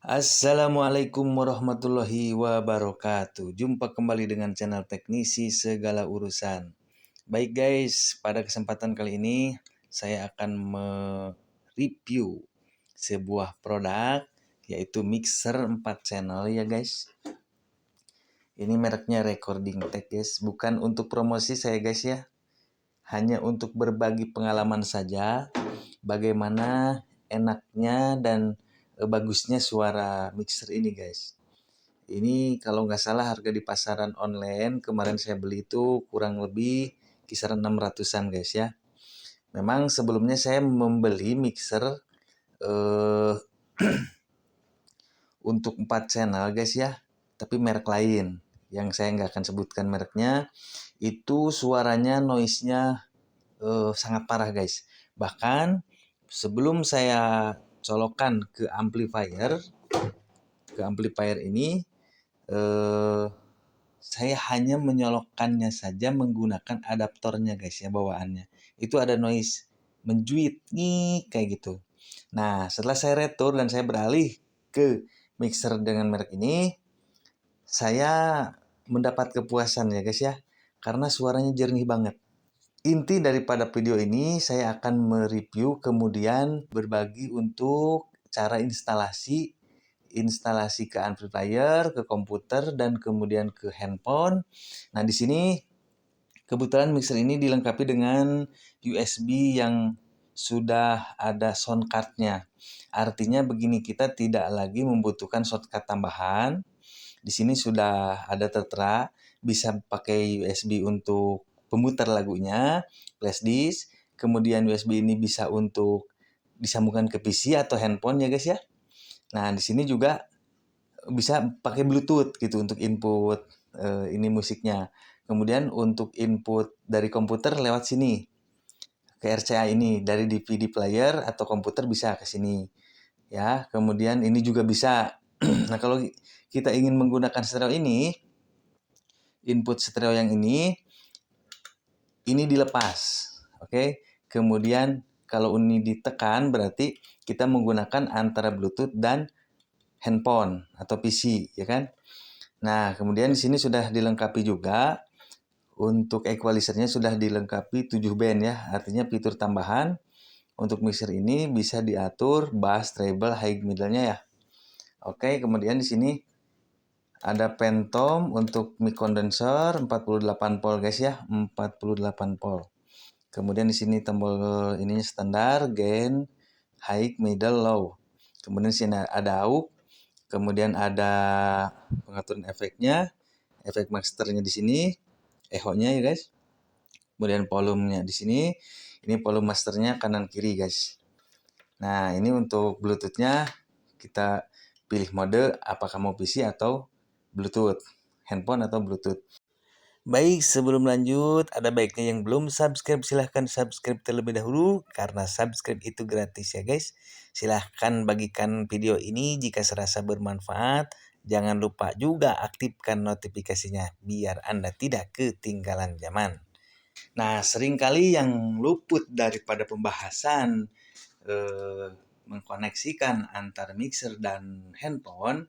Assalamualaikum warahmatullahi wabarakatuh. Jumpa kembali dengan channel teknisi segala urusan. Baik guys, pada kesempatan kali ini saya akan mereview sebuah produk yaitu mixer 4 channel ya guys. Ini mereknya Recording Tech guys, bukan untuk promosi saya guys ya. Hanya untuk berbagi pengalaman saja bagaimana enaknya dan bagusnya suara mixer ini guys. Ini kalau nggak salah harga di pasaran online kemarin saya beli itu kurang lebih kisaran 600-an guys ya. Memang sebelumnya saya membeli mixer untuk 4 channel guys ya, tapi merek lain yang saya nggak akan sebutkan mereknya. Itu suaranya noise-nya sangat parah guys. Bahkan sebelum saya colokan ke amplifier ini saya hanya menyolokkannya saja menggunakan adaptornya guys ya, bawaannya. Itu ada noise menjuit nih kayak gitu. Nah, setelah saya retur dan saya beralih ke mixer dengan merek ini, saya mendapat kepuasan ya guys ya, karena suaranya jernih banget. Inti daripada video ini saya akan mereview kemudian berbagi untuk cara instalasi ke amplifier, ke komputer dan kemudian ke handphone. Nah, di sini kebetulan mixer ini dilengkapi dengan USB yang sudah ada sound card-nya. Artinya begini, kita tidak lagi membutuhkan shortcut tambahan. Di sini sudah ada tertera bisa pakai USB untuk pemutar lagunya, flash disk, kemudian USB ini bisa untuk disambungkan ke PC atau handphone ya guys ya. Nah, di sini juga bisa pakai Bluetooth gitu untuk input ini musiknya. Kemudian untuk input dari komputer lewat sini ke RCA ini, dari DVD player atau komputer bisa ke sini. Ya, kemudian ini juga bisa. Nah, kalau kita ingin menggunakan stereo ini, input stereo yang ini dilepas. Oke. Kemudian kalau ini ditekan berarti kita menggunakan antara Bluetooth dan handphone atau PC, ya kan? Nah, kemudian di sini sudah dilengkapi juga untuk equalizernya sudah dilengkapi 7 band ya. Artinya fitur tambahan untuk mixer ini bisa diatur bass, treble, high, middle-nya ya. Oke, kemudian di sini ada Phantom untuk mic condenser 48 volt guys ya, 48 volt. Kemudian di sini tombol ininya standar, gain, high, middle, low. Kemudian di sini ada AUX, kemudian ada pengaturan efeknya, efek masternya di sini, echo-nya ya guys. Kemudian volumenya di sini, ini volume masternya kanan kiri guys. Nah, ini untuk Bluetooth-nya kita pilih mode apakah mau PC atau Bluetooth, handphone atau Bluetooth. Baik, sebelum lanjut, ada baiknya yang belum subscribe, silahkan subscribe terlebih dahulu, karena subscribe itu gratis ya guys. Silahkan bagikan video ini jika serasa bermanfaat. Jangan lupa juga aktifkan notifikasinya, biar Anda tidak ketinggalan zaman. Nah, seringkali yang luput daripada pembahasan mengkoneksikan antara mixer dan handphone,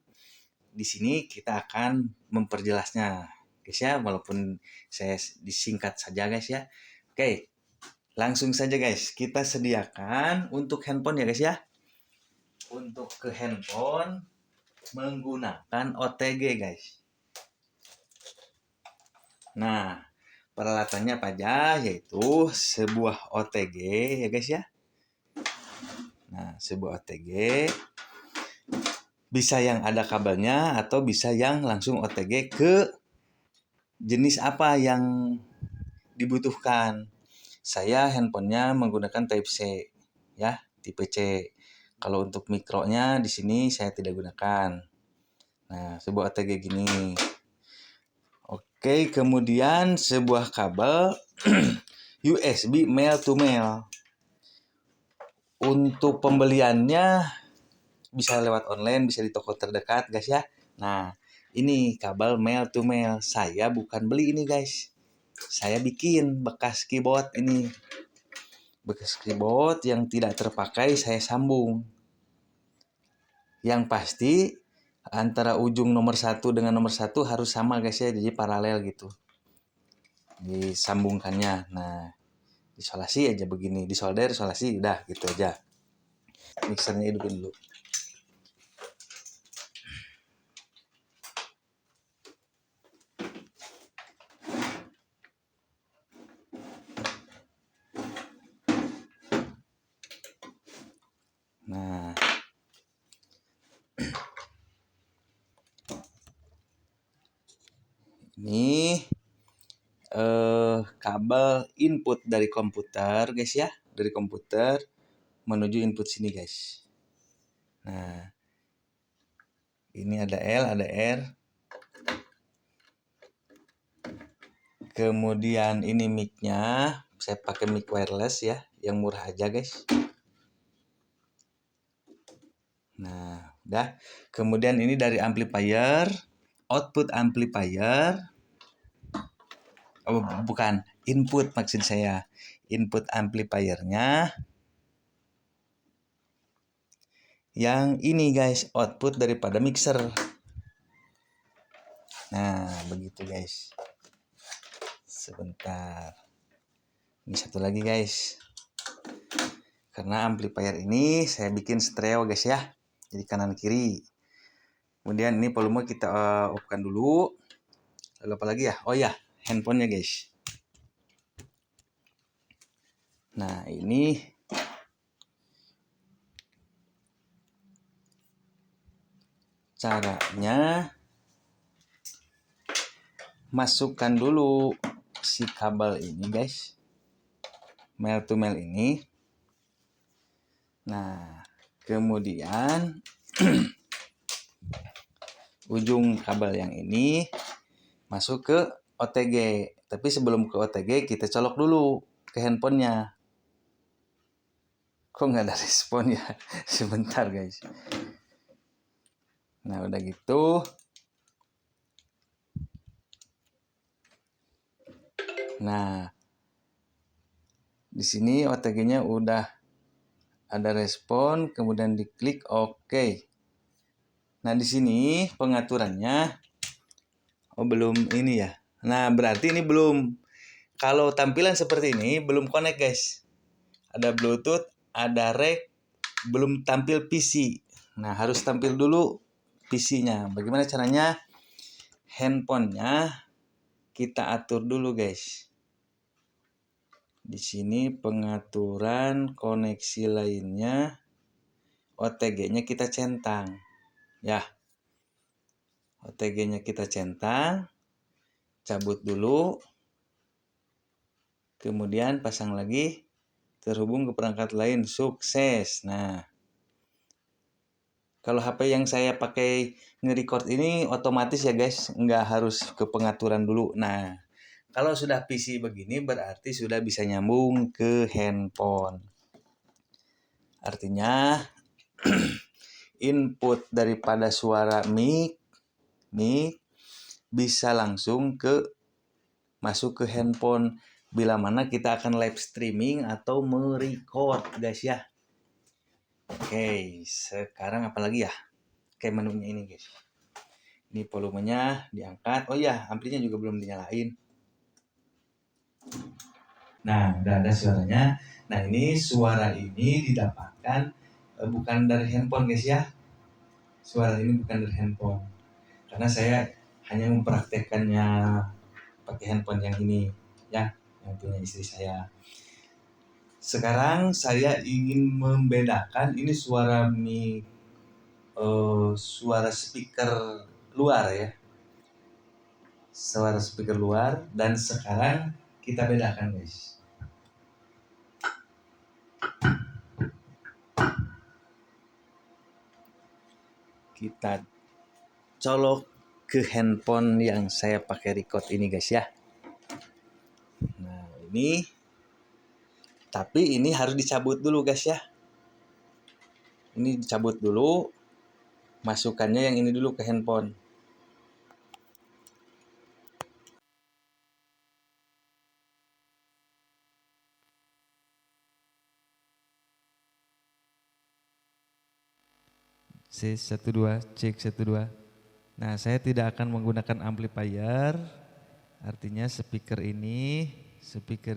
di sini kita akan memperjelasnya guys ya, walaupun saya disingkat saja guys ya. Oke, langsung saja guys, kita sediakan untuk handphone ya guys ya. Untuk ke handphone menggunakan OTG guys. Nah, peralatannya apa aja, yaitu sebuah OTG ya guys ya. Nah, sebuah OTG bisa yang ada kabelnya atau bisa yang langsung OTG ke jenis apa yang dibutuhkan. Saya handphonenya menggunakan Type C ya, tipe C. Kalau untuk mikronya di sini saya tidak gunakan. Nah, sebuah OTG gini. Oke, kemudian sebuah kabel USB male to male. Untuk pembeliannya bisa lewat online, bisa di toko terdekat guys ya. Nah, ini kabel male to male. Saya bukan beli ini guys. Saya bikin bekas keyboard ini. Bekas keyboard yang tidak terpakai saya sambung. Yang pasti antara ujung nomor 1 dengan nomor 1 harus sama guys ya, jadi paralel gitu. Disambungkannya. Nah, isolasi aja begini, disolder, isolasi, udah gitu aja. Mixernya hidupin dulu. Nah, ini kabel input dari komputer guys ya, dari komputer menuju input sini guys. Nah, ini ada L, ada R. Kemudian ini mic-nya, saya pakai mic wireless ya, yang murah aja guys. Nah, udah. Kemudian ini dari amplifier, output amplifier. Oh, bukan, input maksud saya. Input amplifiernya yang ini guys, output daripada mixer. Nah, begitu guys. Sebentar. Ini satu lagi guys. Karena amplifier ini saya bikin stereo guys ya. Jadi kanan kiri. Kemudian ini volume kita off-kan dulu. Lalu apa lagi ya? Oh ya, handphonenya guys. Nah, ini caranya. Masukkan dulu si kabel ini guys, male to male ini. Nah, kemudian ujung kabel yang ini masuk ke OTG. Tapi sebelum ke OTG kita colok dulu ke handphonenya. Kok nggak ada respon ya? Sebentar guys. Nah, udah gitu. Nah, di sini OTG-nya udah ada respon, kemudian diklik OK. Nah, di sini pengaturannya belum ini ya. Nah, berarti ini belum. Kalau tampilan seperti ini belum connect guys. Ada Bluetooth, ada rek, belum tampil PC. Nah, harus tampil dulu PC-nya. Bagaimana caranya? Handphonenya kita atur dulu guys. Di sini pengaturan koneksi lainnya, OTG-nya kita centang. Ya. OTG-nya kita centang. Cabut dulu. Kemudian pasang lagi, terhubung ke perangkat lain, sukses. Nah, kalau HP yang saya pakai nge-record ini otomatis ya guys, nggak harus ke pengaturan dulu. Nah, kalau sudah PC begini berarti sudah bisa nyambung ke handphone. Artinya input daripada suara mic bisa langsung masuk ke handphone. Bila mana kita akan live streaming atau merecord guys ya. Oke, sekarang apa lagi ya? Kayak menunya ini guys. Ini volumenya diangkat. Oh ya, amplinya juga belum dinyalain. Nah, udah ada suaranya. Nah, ini suara ini didapatkan bukan dari handphone guys ya. Suara ini bukan dari handphone. Karena saya hanya mempraktekkannya pakai handphone yang ini ya, yang punya istri saya. Sekarang saya ingin membedakan ini suara suara speaker luar ya. Suara speaker luar, dan sekarang kita bedakan guys. Kita colok ke handphone yang saya pakai record ini guys ya. Nah, ini tapi ini harus dicabut dulu guys ya. Ini dicabut dulu, masukkannya yang ini dulu ke handphone. C 12, cek 12. Nah, saya tidak akan menggunakan amplifier, artinya speaker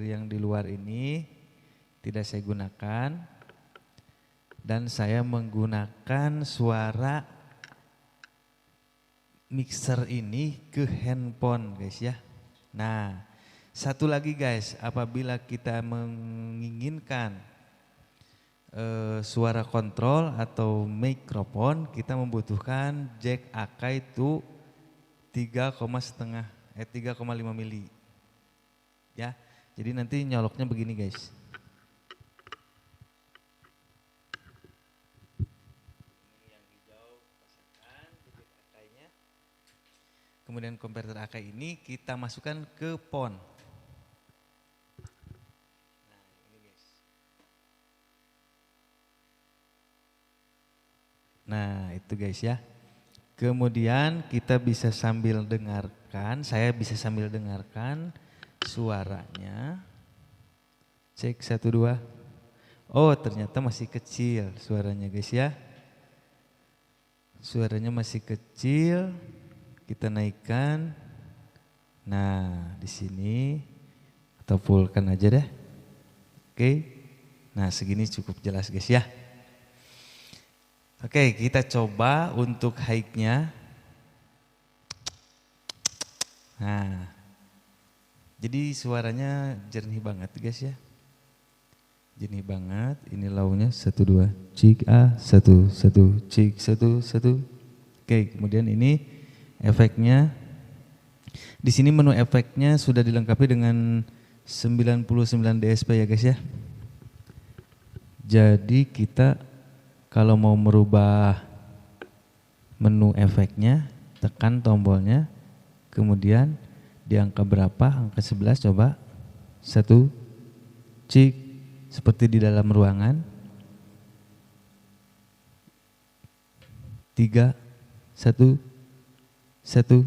yang di luar ini tidak saya gunakan. Dan saya menggunakan suara mixer ini ke handphone guys ya. Nah, satu lagi guys, apabila kita menginginkan suara kontrol atau mikrofon, kita membutuhkan jack AK itu 3,5 mili. Ya. Jadi nanti nyoloknya begini guys. Yang hijau pasangkan jack AK-nya. Kemudian konverter AK ini kita masukkan ke pon. Nah itu guys ya. Kemudian kita bisa sambil dengarkan, saya bisa sambil dengarkan suaranya. Cek 1 2. Oh ternyata masih kecil suaranya guys ya. Suaranya masih kecil. Kita naikkan. Nah di sini atau fullkan aja deh. Oke. Nah segini cukup jelas guys ya. Oke, kita coba untuk high-nya. Nah, jadi suaranya jernih banget guys ya. Jernih banget, ini low-nya 1 2, cik A, 1 1, cik 1 1. Oke, kemudian ini efeknya. Di sini menu efeknya sudah dilengkapi dengan 99 DSP ya guys ya. Jadi kita kalau mau merubah menu efeknya, tekan tombolnya, kemudian di angka berapa, angka 11 coba, 1, cik, seperti di dalam ruangan, 3, 1, 1,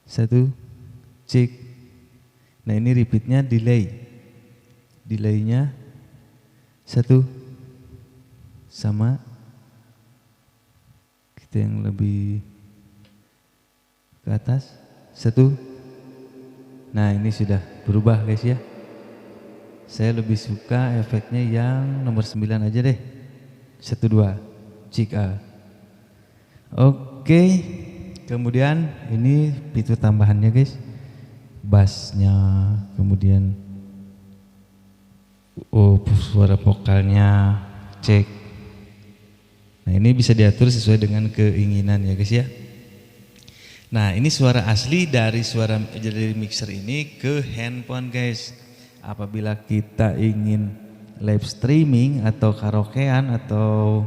1, cik. Nah ini repeatnya delaynya 1, sama kita yang lebih ke atas 1. Nah ini sudah berubah guys ya. Saya lebih suka efeknya yang nomor 9 aja deh, 1 2 cik A. Oke, kemudian ini fitur tambahannya guys, bassnya, kemudian suara vokalnya, cek. Nah ini bisa diatur sesuai dengan keinginan ya guys ya. Nah ini suara asli dari mixer ini ke handphone guys. Apabila kita ingin live streaming atau karaokean atau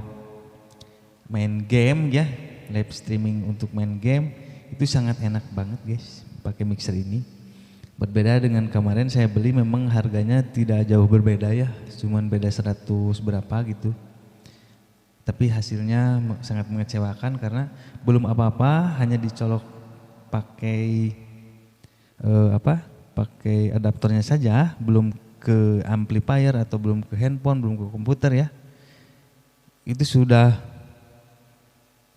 main game ya, live streaming untuk main game itu sangat enak banget guys pakai mixer ini. Berbeda dengan kemarin saya beli, memang harganya tidak jauh berbeda ya, cuman beda 100 berapa gitu. Tapi hasilnya sangat mengecewakan karena belum apa-apa, hanya dicolok pakai pakai adaptornya saja, belum ke amplifier atau belum ke handphone, belum ke komputer ya. Itu sudah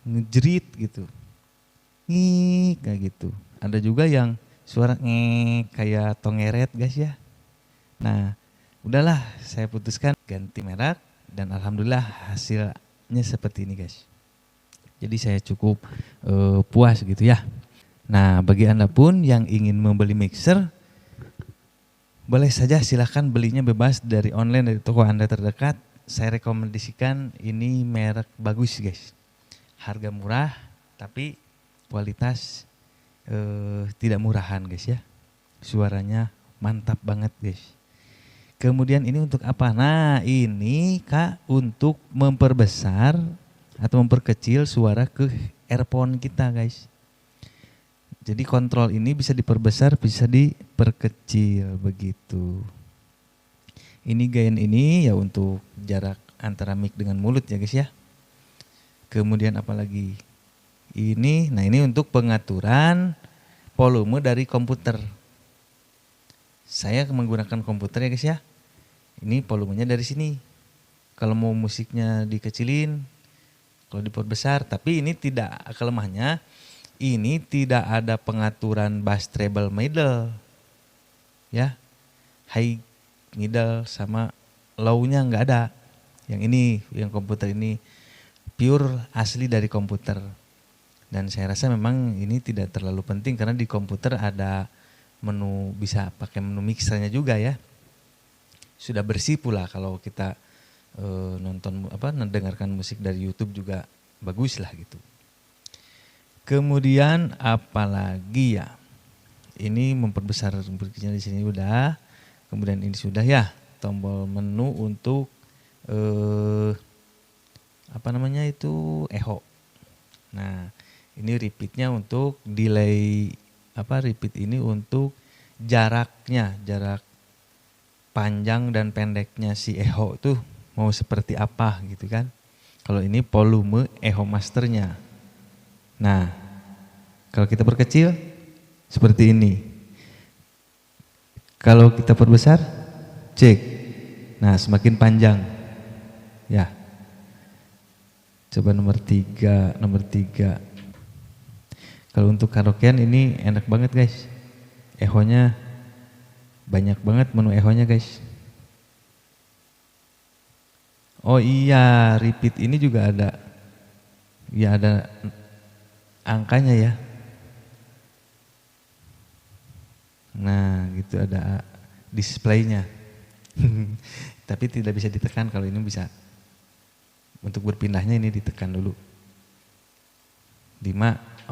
ngejerit gitu. Kayak gitu. Ada juga yang suara kayak tongeret guys ya. Nah, udahlah saya putuskan ganti merek dan alhamdulillah hasilnya seperti ini guys. Jadi saya cukup puas gitu ya. Nah bagi Anda pun yang ingin membeli mixer, boleh saja silahkan belinya bebas dari online, dari toko Anda terdekat. Saya rekomendasikan ini merek bagus guys. Harga murah tapi kualitas tidak murahan guys ya. Suaranya mantap banget guys. Kemudian ini untuk apa? Nah ini Kak untuk memperbesar atau memperkecil suara ke earphone kita guys. Jadi kontrol ini bisa diperbesar, bisa diperkecil begitu. Ini gain ini ya untuk jarak antara mic dengan mulut ya guys ya. Kemudian apalagi? Ini, nah ini untuk pengaturan volume dari komputer. Saya menggunakan komputer ya guys ya. Ini volumenya dari sini. Kalau mau musiknya dikecilin, kalau diperbesar. Tapi ini tidak, kelemahannya ini tidak ada pengaturan bass treble middle, ya, high middle sama low-nya nggak ada. Yang ini, yang komputer ini pure asli dari komputer. Dan saya rasa memang ini tidak terlalu penting karena di komputer ada menu, bisa pakai menu mixernya juga ya. Sudah bersih pula kalau kita nonton mendengarkan musik dari YouTube juga bagus lah gitu. Kemudian apalagi ya? Ini memperbesar bentuknya di sini udah. Kemudian ini sudah ya, tombol menu untuk echo. Nah, ini repeatnya untuk delay repeat ini untuk jaraknya, jarak panjang dan pendeknya si echo tuh mau seperti apa gitu kan. Kalau ini volume echo masternya. Nah, kalau kita perkecil seperti ini. Kalau kita perbesar, cek. Nah, semakin panjang. Ya. Coba nomor 3. Kalau untuk karaokean ini enak banget guys. Echo-nya banyak banget menu echo-nya guys. Oh iya, repeat ini juga ada. Ya ada angkanya ya. Nah, gitu ada displaynya. Tapi tidak bisa ditekan, kalau ini bisa. Untuk berpindahnya ini ditekan dulu. 5,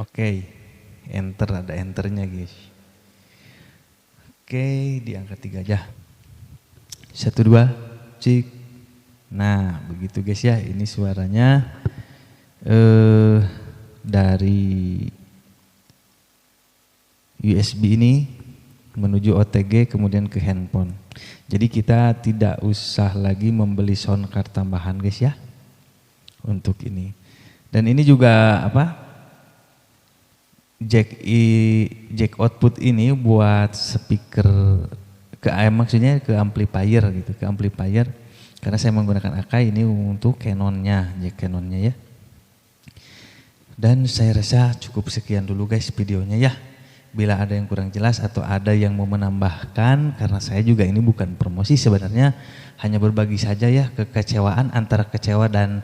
oke. Enter, ada enternya guys. Oke, di angka 3 aja. 1, 2, cik. Nah, begitu guys ya, ini suaranya dari USB ini menuju OTG kemudian ke handphone. Jadi kita tidak usah lagi membeli sound card tambahan guys ya untuk ini. Dan ini juga jack output ini buat speaker maksudnya ke amplifier gitu, ke amplifier. Karena saya menggunakan Akai ini untuk Canonnya, jack Canonnya ya. Dan saya rasa cukup sekian dulu guys videonya ya. Bila ada yang kurang jelas atau ada yang mau menambahkan, karena saya juga ini bukan promosi sebenarnya, hanya berbagi saja ya kekecewaan, antara kecewa dan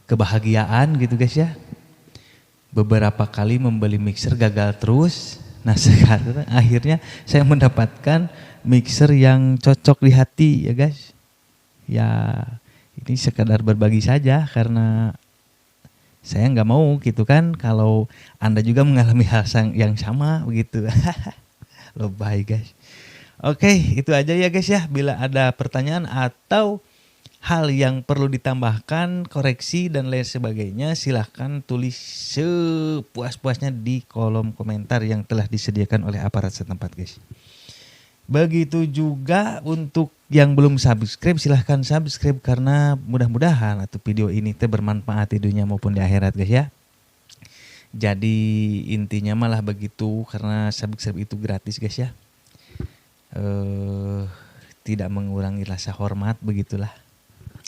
kebahagiaan gitu guys ya. Beberapa kali membeli mixer gagal terus. Nah sekarang akhirnya saya mendapatkan mixer yang cocok di hati ya guys. Ya ini sekadar berbagi saja karena saya nggak mau gitu kan kalau Anda juga mengalami hal yang sama begitu. Lebay guys. Oke, itu aja ya guys ya. Bila ada pertanyaan atau hal yang perlu ditambahkan, koreksi dan lain sebagainya, silahkan tulis sepuas-puasnya di kolom komentar yang telah disediakan oleh aparat setempat guys. Begitu juga untuk yang belum subscribe, silahkan subscribe karena mudah-mudahan atau video ini bermanfaat di dunia maupun di akhirat guys ya. Jadi intinya malah begitu, karena subscribe itu gratis guys ya. Tidak mengurangi rasa hormat, begitulah.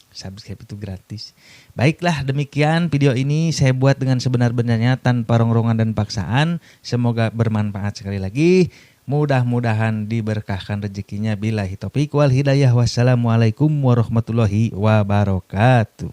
Subscribe itu gratis. Baiklah, demikian video ini saya buat dengan sebenar-benarnya tanpa rongrongan dan paksaan. Semoga bermanfaat sekali lagi. Mudah-mudahan diberkahkan rezekinya. Billahi taufiq wal hidayah. Wassalamualaikum warahmatullahi wabarakatuh.